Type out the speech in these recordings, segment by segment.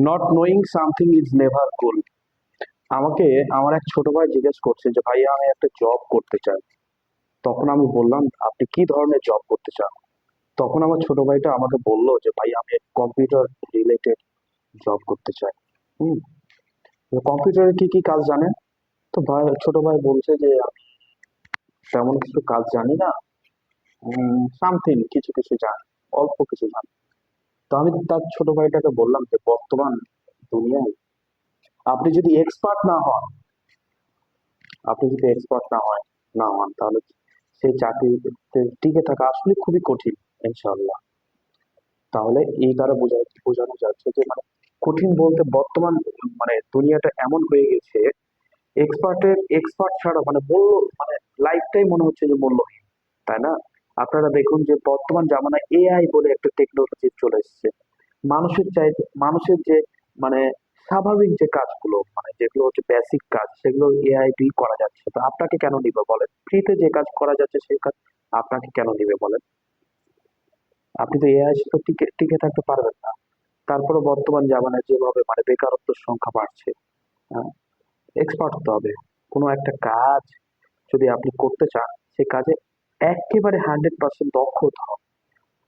Not knowing something is never cool. আমাকে আমার এক ছোট ভাই জিজ্ঞেস করছে যে ভাইয়া আমি একটা জব করতে চাই। তখন আমি বললাম আপনি কি ধরনের জব করতে চান? তখন আমার ছোট ভাইটা আমাকে বললো যে ভাই আমি কম্পিউটার রিলেটেড জব করতে চাই। হুম। কম্পিউটারে কি কি কাজ জানেন? তো ভাই ছোট ভাই বলছে যে আমি তেমন কিছু কাজ জানি না, সামথিং কিছু কিছু জানি, অল্প কিছু জানি। তো আমি তার ছোট ভাইটাকে বললাম যে বর্তমান দুনিয়ায় আপনি যদি এক্সপার্ট না হন, আপনি যদি এক্সপার্ট না হন তাহলে সেই চাকরিতে টিকে থাকা আসলে খুবই কঠিন। ইনশাআল্লাহ। তাহলে এই দ্বারা বোঝানো যাচ্ছে যে মানে কঠিন বলতে বর্তমান মানে দুনিয়াটা এমন হয়ে গেছে, এক্সপার্ট ছাড়া মানে মূল্য মানে লাইফটাই মনে হচ্ছে যে মূল্যহীন, তাই না? আপনারা দেখুন যে বর্তমান জামানায় এআই বলে একটা টেকনোলজি চলে এসেছে। মানুষের যে মানে স্বাভাবিক যে কাজগুলো মানে যেগুলো হচ্ছে বেসিক কাজ সেগুলো এআই দিয়ে করা যাচ্ছে। তো আপনাকে কেন নিবে বলেন? ফ্রিতে যে কাজ করা যাচ্ছে সেই কাজ আপনাকে কেন নিবে বলেন? আপনি তো এআই সাথে টিকে টিকে থাকতে পারবেন না। তারপরে বর্তমান জামানায় যেভাবে মানে বেকারত্বের সংখ্যা বাড়ছে, এক্সপার্ট হতে হবে। কোনো একটা কাজ যদি আপনি করতে চান সে কাজে একেবারে 100% দক্ষ হতে হবে।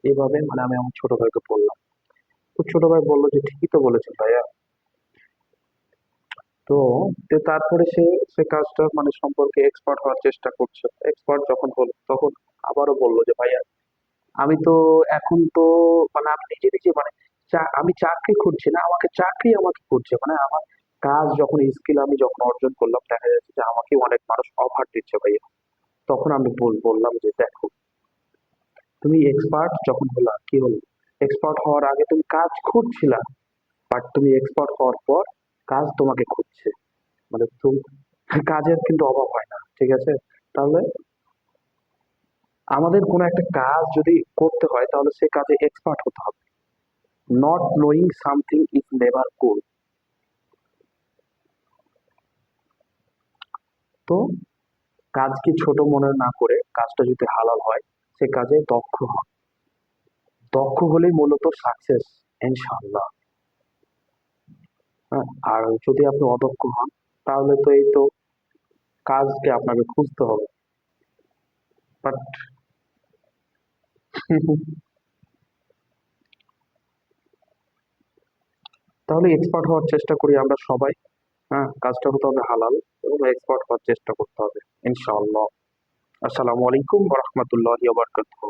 এভাবে মানে আমি আমার ছোট ভাইকে বললাম। তো ছোট ভাই বললো যে ঠিকই তো বলেছেন ভাইয়া। তো তারপরে সে সে কাজটা মানে সম্পর্কে এক্সপার্ট হওয়ার চেষ্টা করছে। এক্সপার্ট যখন হলো তখন আবারও বললো যে ভাইয়া আমি তো এখন তো মানে আমি নিজে নিজে মানে আমি চাকরি খুঁজছি না, আমাকে চাকরি আমাকে খুঁজছে। মানে আমার কাজ যখন স্কিল আমি যখন অর্জন করলাম দেখা যাচ্ছে যে আমাকে অনেক মানুষ অফার দিচ্ছে ভাইয়া। তখন আমি বললাম যে দেখো তুমি এক্সপার্ট যখন হলা কি হলো, এক্সপার্ট হওয়ার আগে তুমি কাজ খুঁজছিলা, বাট তুমি এক্সপার্ট হওয়ার পর কাজ তোমাকে খুঁজছে। মানে তুমি কাজের কিন্তু অভাব হয় না, ঠিক আছে? তাহলে আমাদের কোনো একটা কাজ যদি করতে হয় তাহলে সে কাজে এক্সপার্ট হতে হবে। Not knowing something is never cool. তো কাজকে ছোট মনে না করে কাজটা যদি হালাল হয় সে কাজে দক্ষ হন। দক্ষ হলেই মূলত সাকসেস, ইনশাআল্লাহ। হ্যাঁ, আর যদি আপনি অদক্ষ হন তাহলে তো এই তো কাজকে আপনাকে খুঁজতে হবে। বাট তাহলে এক্সপার্ট হওয়ার চেষ্টা করি আমরা সবাই। হ্যাঁ, কাজটা হতে হবে হালাল এবং এক্সপার্ট হওয়ার চেষ্টা করতে হবে, ইনশাআল্লাহ। আসসালামু আলাইকুম ওয়া রাহমাতুল্লাহি ওয়া বারাকাতুহু।